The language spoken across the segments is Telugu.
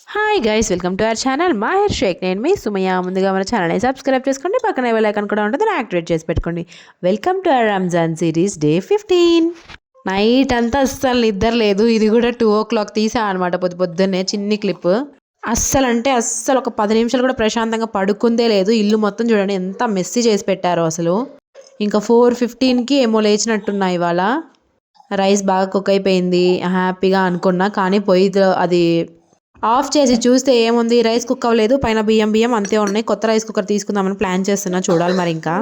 Hi guys, welcome to our channel Mahir Shaikh. నేను మీ సుమయ్య. ముందుగా మన ఛానల్ని సబ్స్క్రైబ్ చేసుకోండి, పక్కనే బెల్ ఐకాన్ కూడా ఉంటుంది, యాక్టివేట్ చేసి పెట్టుకోండి. Welcome to hour Ramzan series day 15. Night అంతా అస్సలు నిద్ర లేదు. ఇది కూడా 2 o'clock తీసా అనమాట, పొద్దున్నే చిన్ని క్లిప్. అస్సలు అంటే అస్సలు ఒక 10 నిమిషాలు కూడా ప్రశాంతంగా పడుకుందే లేదు. ఇల్లు మొత్తం చూడండి ఎంత మెస్సీ చేసి పెట్టారో అసలు. ఇంకా 4:15కి ఏమో లేచినట్టున్నా ఇవాళ. రైస్ బాగా కుక్ అయిపోయింది హ్యాపీగా అనుకున్నా, కానీ పొయ్యి అది ఆఫ్ చేసి చూస్తే ఏముంది, రైస్ కుక్ అవ్వలేదు, పైన బియ్యం అంతే ఉన్నాయి. కొత్త రైస్ కుక్కర్ తీసుకుందామని ప్లాన్ చేస్తున్నా, చూడాలి మరి. ఇంకా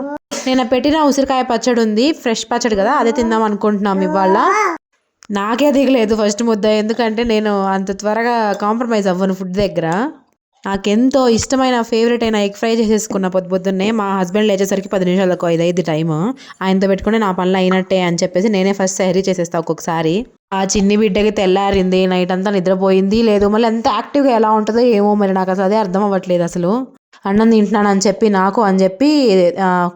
నేను పెట్టిన ఉసిరికాయ పచ్చడి ఉంది, ఫ్రెష్ పచ్చడి కదా, అదే తిందాం అనుకుంటున్నాం ఇవాళ. నాకే దిగలేదు ఫస్ట్ ముద్ద, ఎందుకంటే నేను అంత త్వరగా కాంప్రమైజ్ అవ్వను ఫుడ్ దగ్గర. నాకెంతో ఇష్టమైన ఫేవరెట్ అయిన ఎగ్ ఫ్రై చేసేసుకున్న పొద్దున్నే. మా హస్బెండ్ లేచేసరికి 10 నిమిషాలకు 5 టైము. ఆయనతో పెట్టుకుని నా పనులు అయినట్టే అని చెప్పేసి నేనే ఫస్ట్ సెహరీ చేసేస్తా ఒక్కొక్కసారి. ఆ చిన్ని బిడ్డకి తెల్లారింది, నైట్ అంతా నిద్రపోయింది లేదు, మళ్ళీ ఎంత యాక్టివ్గా ఎలా ఉంటుందో ఏమో మరి, నాకు అసలు అదే అర్థం అవ్వట్లేదు అసలు. అన్నం తింటున్నాను అని చెప్పి నాకు అని చెప్పి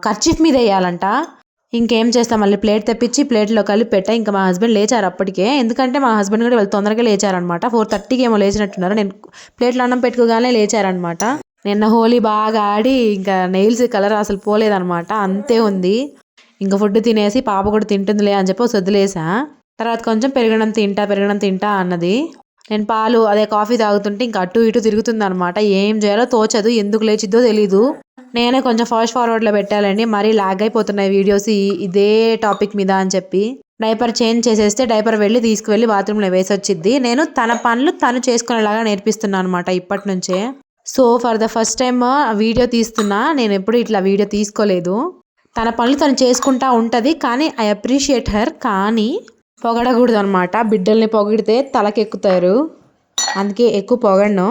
కర్చీఫ్ మీద వేయాలంట. ఇంకేం చేస్తాం, మళ్ళీ ప్లేట్ తెప్పించి ప్లేట్లో కలిపి పెట్టా. ఇంకా మా హస్బెండ్ లేచారు అప్పటికే, ఎందుకంటే మా హస్బెండ్ కూడా వాళ్ళు తొందరగా లేచారనమాట. 4:30కి ఏమో లేచినట్టున్నారు. నేను ప్లేట్లో అన్నం పెట్టుకోగానే లేచారనమాట. నిన్న హోలీ బాగా ఆడి ఇంకా నెయిల్స్ కలర్ అసలు పోలేదనమాట, అంతే ఉంది. ఇంకా ఫుడ్ తినేసి పాప కూడా తింటుందిలే అని చెప్పి వదిలేసా. తర్వాత కొంచెం పెరగడం తింటా అన్నది. నేను పాలు అదే కాఫీ తాగుతుంటే ఇంకా అటు ఇటు తిరుగుతుంది అనమాట. ఏం చేయాలో తోచదు, ఎందుకు లేచిద్దో తెలీదు. నేనే కొంచెం ఫాస్ట్ ఫార్వర్డ్లో పెట్టాలండి, మరీ లాగ్ అయిపోతున్నాయి వీడియోస్ ఇదే టాపిక్ మీద అని చెప్పి. డైపర్ చేంజ్ చేసేస్తే డైపర్ తీసుకువెళ్ళి బాత్రూంలో వేసి వచ్చిద్ది. నేను తన పనులు తను చేసుకునేలాగా నేర్పిస్తున్నాను అనమాట ఇప్పటి నుంచే. So for the first time video తీస్తున్నా, నేను ఎప్పుడు ఇట్లా వీడియో తీసుకోలేదు. తన పనులు తను చేసుకుంటా ఉంటుంది, కానీ ఐ అప్రిషియేట్ హర్. కానీ పొగడకూడదు అనమాట, బిడ్డల్ని పొగిడితే తలకెక్కుతారు, అందుకే ఎక్కువ పొగడను.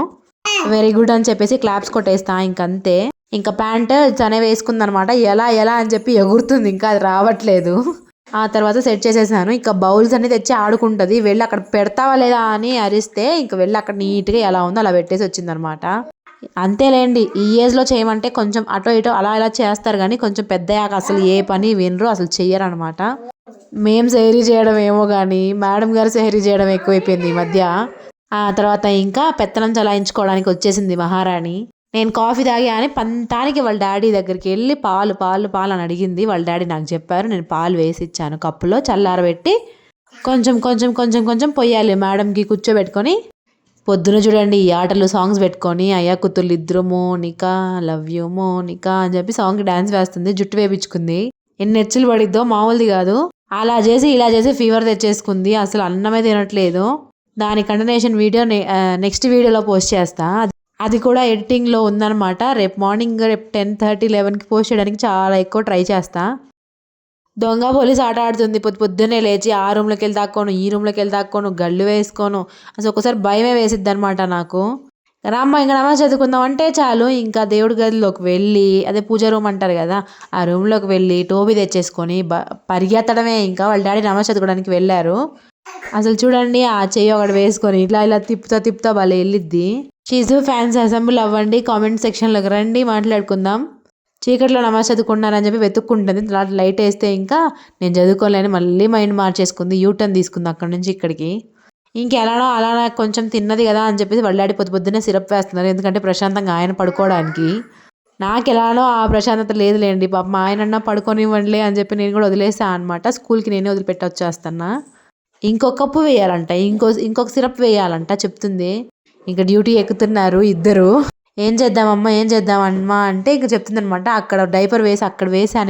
వెరీ గుడ్ అని చెప్పేసి క్లాప్స్ కొట్టేస్తా ఇంకంతే. ఇంకా ప్యాంట్ తనే వేసుకుందనమాట, ఎలా ఎలా అని చెప్పి ఎగురుతుంది, ఇంకా అది రావట్లేదు. ఆ తర్వాత సెట్ చేసేసాను. ఇంకా బౌల్స్ అన్ని తెచ్చి ఆడుకుంటుంది, వెళ్ళి అక్కడ పెడతావా లేదా అని అరిస్తే ఇంకా వెళ్ళి అక్కడ నీట్గా ఎలా ఉందో అలా పెట్టేసి వచ్చిందనమాట. అంతేలేండి, ఈ ఏజ్లో చేయమంటే కొంచెం అటో ఇటో అలా ఇలా చేస్తారు, కానీ కొంచెం పెద్దయ్యాక అసలు ఏ పని వినరు, అసలు చెయ్యరనమాట. మేము సెహరీ చేయడం ఏమో కానీ మేడం గారు సెహరీ చేయడం ఎక్కువైపోయింది ఈ మధ్య. ఆ తర్వాత ఇంకా పెత్తనం చలాయించుకోవడానికి వచ్చేసింది మహారాణి. నేను కాఫీ తాగా అని పంతానికి వాళ్ళ డాడీ దగ్గరికి వెళ్ళి పాలు పాలు పాలు అని అడిగింది. వాళ్ళ డాడీ నాకు చెప్పారు, నేను పాలు వేసి ఇచ్చాను కప్పులో, చల్లారబెట్టి కొంచెం కొంచెం కొంచెం కొంచెం పొయ్యాలి మేడంకి కూర్చోబెట్టుకొని. పొద్దున చూడండి ఈ ఆటలు సాంగ్స్ పెట్టుకొని, అయ్యా కూతుర్లు ఇద్దరు మోనికా లవ్ యూ మోనికా అని చెప్పి సాంగ్కి డ్యాన్స్ వేస్తుంది, జుట్టు వేపించుకుంది. ఎన్ని నెచ్చులు పడిద్దో మామూలుది కాదు. అలా చేసి ఇలా చేసి ఫీవర్ తెచ్చేసుకుంది, అసలు అన్నమే తినట్లేదు. దాని కంటిన్యూషన్ వీడియో నెక్స్ట్ వీడియోలో పోస్ట్ చేస్తా. అది కూడా ఎడిటింగ్లో ఉందన్నమాట. రేపు మార్నింగ్ 10:30, 11కి పోస్ట్ చేయడానికి చాలా ఎక్కువ ట్రై చేస్తా. దొంగ పోలీస్ ఆట ఆడుతుంది, పొద్దున్నే లేచి ఆ రూమ్లోకి వెళ్ళి దాక్కోను, ఈ రూమ్లోకి వెళ్ళి దాక్కోను, గళ్ళు వేసుకోను. అసలు ఒకసారి భయమే వేసిద్ది అనమాట నాకు. రామ్మ ఇంకా నమాజ్ చదువుకుందాం అంటే చాలు, ఇంకా దేవుడి గదిలోకి వెళ్ళి, అదే పూజ రూమ్ అంటారు కదా, ఆ రూమ్లోకి వెళ్ళి టోబీ తెచ్చేసుకొని పరిగెత్తడమే. ఇంకా వాళ్ళ డాడీ నమాజ్ చదువుకోవడానికి వెళ్ళారు. అసలు చూడండి ఆ చెయ్యి ఒకటి వేసుకొని ఇలా ఇలా తిప్పుతా భలే వెళ్ళిద్ది. షీజు ఫ్యాన్స్ అసెంబ్ల్ అవ్వండి, కామెంట్ సెక్షన్లోకి రండి, మాట్లాడుకుందాం. చీకట్లో నమాజ్ చదువుకుంటున్నారని చెప్పి వెతుక్కుంటుంది. లైట్ వేస్తే ఇంకా నేను చదువుకోలేని మళ్ళీ మైండ్ మార్చేసుకుంది, యూటర్న్ తీసుకుంది అక్కడ నుంచి ఇక్కడికి. ఇంకెలానో అలా కొంచెం తిన్నది కదా అని చెప్పేసి వాళ్ళ డాడీ పొద్దున్నే సిరప్ వేస్తున్నారు, ఎందుకంటే ప్రశాంతంగా ఆయన పడుకోవడానికి. నాకు ఎలానో ఆ ప్రశాంతత లేదులేండి, పాప మా ఆయనన్నా పడుకోనివ్వండిలే అని చెప్పి నేను కూడా వదిలేసా అనమాట. స్కూల్కి నేనే వదిలిపెట్టి వచ్చేస్తున్నా. ఇంకొక కప్పు వేయాలంట, ఇంకొక సిరప్ వేయాలంట చెప్తుంది. ఇంకా డ్యూటీ ఎక్కుతున్నారు ఇద్దరు. ఏం చేద్దామమ్మా అంటే ఇంకా చెప్తుంది అనమాట, అక్కడ డైపర్ వేసి అక్కడ వేసా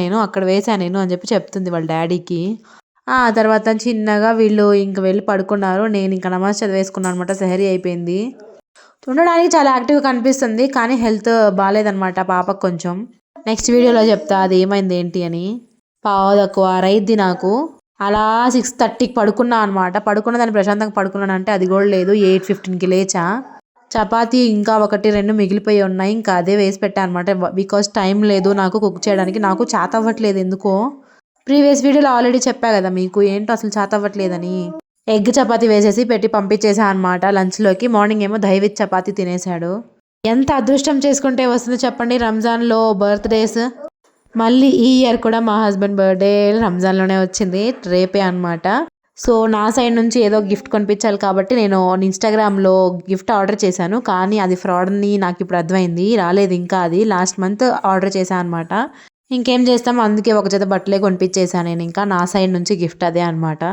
నేను అని చెప్పి చెప్తుంది వాళ్ళ డాడీకి. ఆ తర్వాత చిన్నగా వీళ్ళు ఇంక వెళ్ళి పడుకున్నారు. నేను ఇంకా నమాజ్ చదివేసుకున్నాను అనమాట, సెహరీ అయిపోయింది. ఉండడానికి చాలా యాక్టివ్గా కనిపిస్తుంది, కానీ హెల్త్ బాగాలేదనమాట పాపకు కొంచెం. నెక్స్ట్ వీడియోలో చెప్తా అది ఏమైంది ఏంటి అని. తక్కువ రైద్ది నాకు. అలా 6:30కి పడుకున్నా అనమాట. పడుకున్న దాన్ని ప్రశాంతంగా పడుకున్నాను అంటే అది కూడా లేదు. 8:15కి లేచా. చపాతీ ఇంకా 1-2 మిగిలిపోయి ఉన్నాయి, ఇంకా అదే వేసి పెట్టా అనమాట. బికాస్ టైం లేదు నాకు కుక్ చేయడానికి, నాకు చేత అవ్వట్లేదు ఎందుకో. ప్రీవియస్ వీడియోలో ఆల్రెడీ చెప్పా కదా మీకు, ఏంటో అసలు చేత అవ్వట్లేదని. ఎగ్ చపాతీ వేసేసి పెట్టి పంపించేసా అనమాట లంచ్లోకి. మార్నింగ్ ఏమో దైవిత్ చపాతీ తినేశాడు. ఎంత అదృష్టం చేసుకుంటే వస్తుందో చెప్పండి రంజాన్లో బర్త్డేస్. మళ్ళీ ఈ ఇయర్ కూడా మా హస్బెండ్ బర్త్డే రంజాన్లోనే వచ్చింది, రేపే అనమాట. సో నా సైడ్ నుంచి ఏదో గిఫ్ట్ కొనిపించాలి కాబట్టి నేను ఇన్స్టాగ్రామ్లో గిఫ్ట్ ఆర్డర్ చేశాను, కానీ అది ఫ్రాడ్ అని నాకు ఇప్పుడు అర్థమైంది. రాలేదు ఇంకా, అది లాస్ట్ మంత్ ఆర్డర్ చేశాను అనమాట. ఇంకేం చేస్తాం, అందుకే ఒక జత బట్టలే కొనిపించేసాను నేను. ఇంకా నా సైడ్ నుంచి గిఫ్ట్ అదే అనమాట.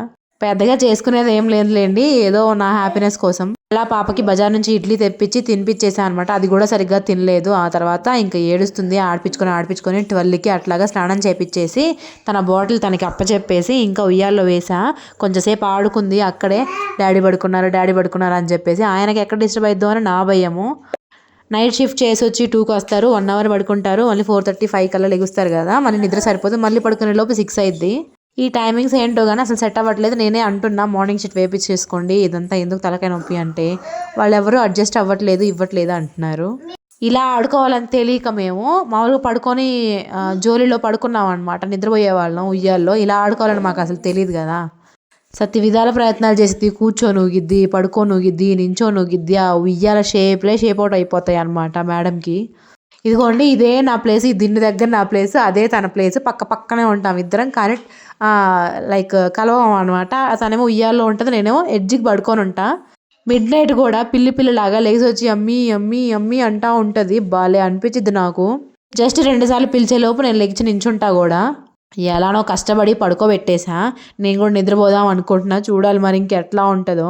పెద్దగా చేసుకునేది ఏం లేదులేండి, ఏదో నా హ్యాపీనెస్ కోసం. అలా పాపకి బజార్ నుంచి ఇడ్లీ తెప్పించి తినిపించేసాను అనమాట. అది కూడా సరిగ్గా తినలేదు. ఆ తర్వాత ఇంకా ఏడుస్తుంది, ఆడిపించుకొని 12కి అట్లాగా స్నానం చేపించేసి తన బాటిల్ తనకి అప్పచెప్పేసి ఇంకా ఉయ్యాల్లో వేసా. కొంచెంసేపు ఆడుకుంది అక్కడే. డాడీ పడుకున్నారు అని చెప్పేసి. ఆయనకి ఎక్కడ డిస్టర్బ్ అయిద్దో అని నా భయము. నైట్ షిఫ్ట్ చేసి వచ్చి 2కి వస్తారు, 1 అవర్ పడుకుంటారు. మళ్ళీ 4:30, 5 కల్లా లెగుస్తారు కదా, మళ్ళీ నిద్ర సరిపోదు. మళ్ళీ పడుకునే లోపు 6 అయింది. ఈ టైమింగ్స్ ఏంటో కానీ అసలు సెట్ అవ్వట్లేదు. నేనే అంటున్నా మార్నింగ్ షిఫ్ట్ వేపించేసుకోండి, ఇదంతా ఎందుకు తలకాయ నొప్పి అంటే వాళ్ళు ఎవరు అడ్జస్ట్ ఇవ్వట్లేదు అంటున్నారు. ఇలా ఆడుకోవాలని తెలియక మేము మామూలుగా పడుకొని జోలిలో పడుకున్నాం అనమాట, నిద్రపోయే వాళ్ళం ఉయ్యాల్లో. ఇలా ఆడుకోవాలని మాకు అసలు తెలియదు కదా. సత్తి విధాల ప్రయత్నాలు చేసి కూర్చోనూగిద్ది, పడుకోనూగిద్ది, నించోనూగిద్ది. ఆ ఉయ్యాల షేప్ అవుట్ అయిపోతాయి అనమాట మేడంకి. ఇదిగోండి ఇదే నా ప్లేస్, ఈ దిండు దగ్గర నా ప్లేస్, అదే తన ప్లేస్. పక్కనే ఉంటాం ఇద్దరం, కానీ లైక్ కలవం అనమాట. తనేమో ఉయ్యాల్లో ఉంటుంది, నేనేమో ఎడ్జికి పడుకొని ఉంటా. మిడ్ నైట్ కూడా పిల్లిలాగా లేచి వచ్చి అమ్మి అంటా ఉంటుంది. బాలే అనిపించిద్ది నాకు. జస్ట్ 2 సార్లు పిలిచేలోపు నేను లెగిచి నించుంటా కూడా. ఎలానో కష్టపడి పడుకోబెట్టేసా. నేను కూడా నిద్రపోదాం అనుకుంటున్నా, చూడాలి మరి ఇంకెట్లా ఉంటుందో.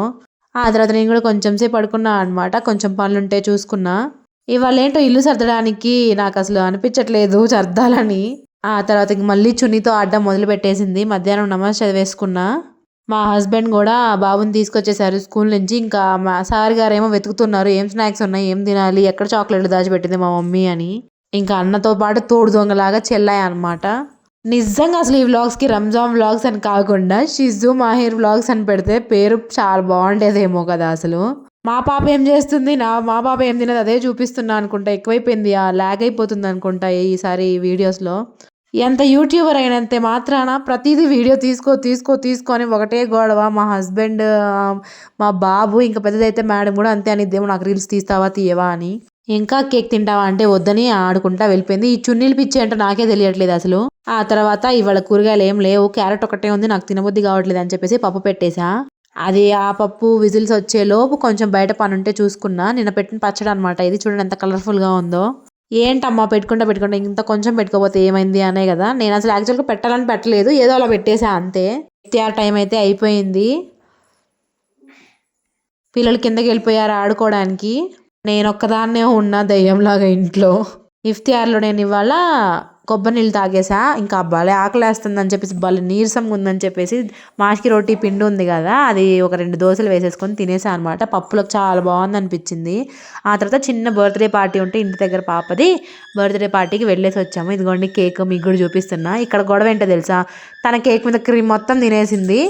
ఆ తర్వాత నేను కూడా కొంచెం సేపు పడుకున్నా అనమాట, కొంచెం పనులుంటే చూసుకున్నా. ఇవాళ ఏంటో ఇల్లు సర్దడానికి నాకు అసలు అనిపించట్లేదు సర్దాలని. ఆ తర్వాత ఇంక మళ్ళీ చున్నీతో ఆడడం మొదలు పెట్టేసింది. మధ్యాహ్నం నమాజ్ చదివేసుకున్నా. మా హస్బెండ్ కూడా బాబుని తీసుకొచ్చేసారు స్కూల్ నుంచి. ఇంకా మా సార్ గారేమో వెతుకుతున్నారు ఏం స్నాక్స్ ఉన్నాయి, ఏం తినాలి, ఎక్కడ చాక్లెట్లు దాచిపెట్టింది మా మమ్మీ అని. ఇంకా అన్నతో పాటు తోడు దొంగలాగా చెల్లాయి అనమాట. నిజంగా అసలు ఈ వ్లాగ్స్కి రంజాన్ వ్లాగ్స్ అని కాకుండా షిజు మాహిర్ వ్లాగ్స్ అని పెడితే పేరు చాలా బాగుండేదేమో కదా అసలు. మా పాప ఏం చేస్తుంది, మా పాప ఏం తినదు అదే చూపిస్తున్నా అనుకుంటా. ఎక్కువైపోయింది, లాగ్ అయిపోతుంది అనుకుంటా ఈసారి ఈ వీడియోస్లో. ఎంత యూట్యూబర్ అయినంతే మాత్రాన ప్రతిదీ వీడియో తీసుకొని ఒకటే గొడవ. మా హస్బెండ్, మా బాబు, ఇంకా పెద్దదైతే మేడం కూడా అంతే అనిద్దేమో, నాకు రీల్స్ తీయవా అని. ఇంకా కేక్ తింటావా అంటే వద్దని ఆడుకుంటా వెళ్ళిపోయింది. ఈ చున్నీలు పిచ్చి అంటే నాకే తెలియట్లేదు అసలు. ఆ తర్వాత ఇవాళ కూరగాయలు ఏం లేవు, క్యారెట్ ఒకటే ఉంది, నాకు తినబుద్ధి కావట్లేదు అని చెప్పేసి పప్పు పెట్టేశా. అది ఆ పప్పు విజిల్స్ వచ్చే లోపు కొంచెం బయట పని ఉంటే చూసుకున్నా. నిన్న పెట్టిన పచ్చడి అనమాట ఇది. చూడండి ఎంత కలర్ఫుల్గా ఉందో. ఏంటమ్మా పెట్టుకుంటా ఇంత కొంచెం పెట్టుకోపోతే ఏమైంది అనే కదా. నేను అసలు యాక్చువల్గా పెట్టాలని పెట్టలేదు, ఏదో అలా పెట్టేసా అంతే. ఇఫ్తియార్ టైం అయితే అయిపోయింది. పిల్లలు కిందకి వెళ్ళిపోయారు ఆడుకోవడానికి. నేను ఒక్కదాన్నే ఉన్నా దయ్యంలాగా ఇంట్లో. ఇఫ్తియార్లో నేను ఇవాళ కొబ్బరి నీళ్ళు తాగేసా. ఇంకా భలే ఆకలేస్తుందని చెప్పేసి, భలే నీరసంగా ఉందని చెప్పేసి మాష్కి రోటీ పిండి ఉంది కదా, అది ఒక 2 దోశలు వేసేసుకొని తినేసా అనమాట. పప్పులకు చాలా బాగుంది అనిపించింది. ఆ తర్వాత చిన్న బర్త్డే పార్టీ ఉంటే ఇంటి దగ్గర పాపది, బర్త్డే పార్టీకి వెళ్ళేసి వచ్చాము. ఇదిగోండి కేక్ మీకు కూడా చూపిస్తున్నా. ఇక్కడ గొడవ ఏంటో తెలుసా, తన కేక్ మీద క్రీమ్ మొత్తం తినేసింది.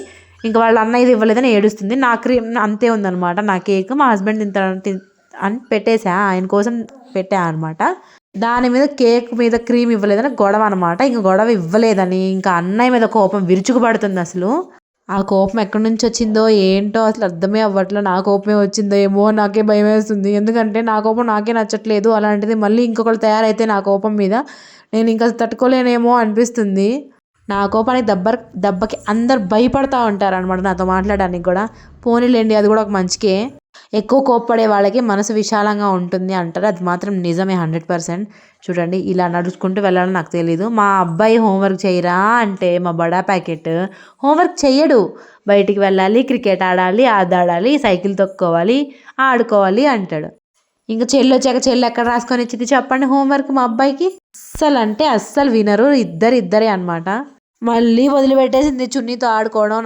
ఇంకా వాళ్ళ అన్న ఇది ఇవ్వలేదని ఏడుస్తుంది. నా క్రీమ్ అంతే ఉందనమాట, నా కేక్. మా హస్బెండ్ అని పెట్టేసా, ఆయన కోసం పెట్టా అనమాట. దాని మీద కేక్ మీద క్రీమ్ ఇవ్వలేదని గొడవ అనమాట. ఇంక గొడవ ఇవ్వలేదని ఇంకా అన్నయ్య మీద కోపం విరుచుకుపడుతుంది అసలు. ఆ కోపం ఎక్కడి నుంచి వచ్చిందో ఏంటో అసలు అర్థమే అవ్వట్లేదు. నా కోపమే వచ్చిందో ఏమో, నాకే భయం వేస్తుంది. ఎందుకంటే నా కోపం నాకే నచ్చట్లేదు, అలాంటిది మళ్ళీ ఇంకొకరు తయారైతే నా కోపం మీద నేను ఇంకా తట్టుకోలేనేమో అనిపిస్తుంది. నా కోపానికి దెబ్బకి అందరు భయపడతా ఉంటారు అనమాట నాతో మాట్లాడడానికి కూడా. పోనీలేండి, అది కూడా ఒక మంచికే. ఎక్కువ కోప్పడే వాళ్ళకి మనసు విశాలంగా ఉంటుంది అంటారు, అది మాత్రం నిజమే 100%. చూడండి ఇలా నడుచుకుంటూ వెళ్ళాలని నాకు తెలీదు. మా అబ్బాయి హోంవర్క్ చేయరా అంటే మా బడా ప్యాకెట్ హోంవర్క్ చెయ్యడు. బయటికి వెళ్ళాలి, క్రికెట్ ఆడాలి, ఆడాలి, సైకిల్ తొక్కోవాలి, ఆడుకోవాలి అంటాడు. ఇంకా చెల్లి వచ్చాక చెల్లి ఎక్కడ రాసుకొని ఇచ్చింది చెప్పండి హోంవర్క్ మా అబ్బాయికి. అస్సలు వినరు, ఇద్దరే అనమాట. మళ్ళీ వదిలిపెట్టేసింది చున్నీతో ఆడుకోవడం.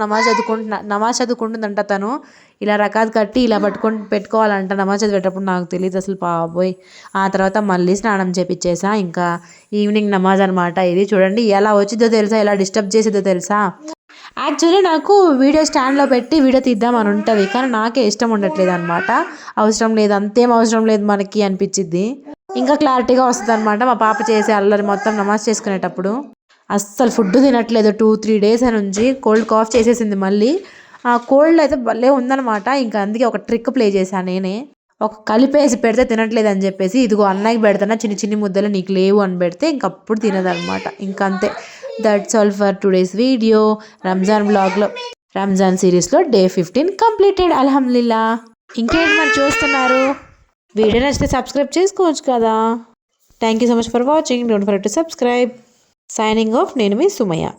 నమాజ్ చదువుకుంటుందంట తను. ఇలా రకాత్ కట్టి ఇలా పెట్టుకోవాలంట నమాజ్ చదివేటప్పుడు. నాకు తెలియదు అసలు బాబోయ్. ఆ తర్వాత మళ్ళీ స్నానం చేపించేసా. ఇంకా ఈవినింగ్ నమాజ్ అనమాట ఇది. చూడండి ఎలా వచ్చిందో తెలుసా, ఎలా డిస్టర్బ్ చేసేదో తెలుసా. యాక్చువల్లీ నాకు వీడియో స్టాండ్లో పెట్టి వీడియో తీద్దామని ఉంటుంది, కానీ నాకే ఇష్టం ఉండట్లేదు అనమాట. అంతేం అవసరం లేదు మనకి అనిపించిద్ది. ఇంకా క్లారిటీగా వస్తుంది అనమాట మా పాప చేసే అల్లరి మొత్తం నమాజ్ చేసుకునేటప్పుడు. అస్సలు ఫుడ్ తినట్లేదు 2-3 డేస్ నుంచి. కోల్డ్ కాఫ్ చేసేసింది మళ్ళీ. ఆ కోల్డ్ అయితే భలే ఉందనమాట. ఇంకా అందుకే ఒక ట్రిక్ ప్లే చేశాను నేనే. ఒక కలిపేసి పెడితే తినట్లేదు అని చెప్పేసి, ఇదిగో అన్నయ్యకి పెడతానా చిన్ని ముద్దలు, నీకు లేవు అని పెడితే ఇంకప్పుడు తినదనమాట. ఇంకంతే. That's all for today's video. Ramzan బ్లాగ్లో రంజాన్ సిరీస్లో డే 15 కంప్లీటెడ్ అల్హమ్దులిల్లా. ఇంకేంటి మరి చూస్తున్నారు? వీడియో నచ్చితే సబ్స్క్రైబ్ చేసుకోవచ్చు కదా. Thank you so much for watching. Don't forget to subscribe. Signing off. నేను మీ సుమయ్య.